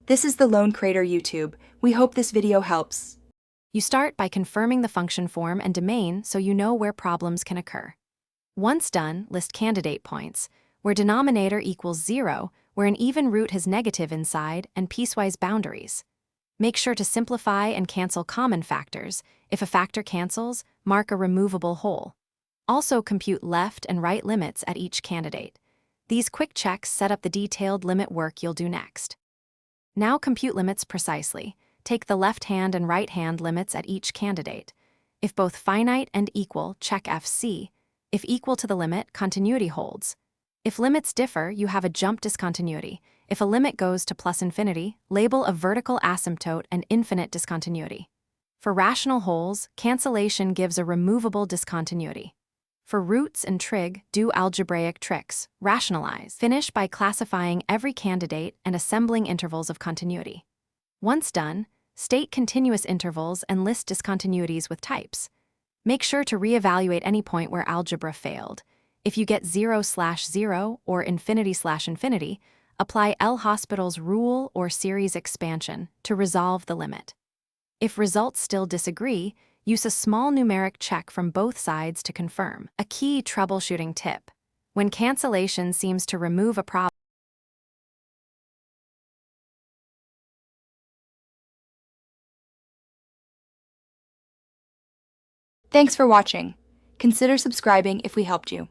This is the Lone Crater YouTube. We hope this video helps. You start by confirming the function form and domain so you know where problems can occur. Once done, list candidate points, where denominator equals 0, where an even root has negative inside, and piecewise boundaries. Make sure to simplify and cancel common factors. If a factor cancels, mark a removable hole. Also compute left and right limits at each candidate. These quick checks set up the detailed limit work you'll do next. Now compute limits precisely. Take the left-hand and right-hand limits at each candidate. If both finite and equal, check FC. If equal to the limit, continuity holds. If limits differ, you have a jump discontinuity. If a limit goes to plus infinity, label a vertical asymptote and infinite discontinuity. For rational holes, cancellation gives a removable discontinuity. For roots and trig, do algebraic tricks, rationalize. Finish by classifying every candidate and assembling intervals of continuity. Once done, state continuous intervals and list discontinuities with types. Make sure to reevaluate any point where algebra failed. If you get 0/0 or infinity/infinity, apply L'Hospital's rule or series expansion to resolve the limit. If results still disagree, use a small numeric check from both sides to confirm. A key troubleshooting tip: when cancellation seems to remove a problem, Thanks for watching. Consider subscribing if we helped you.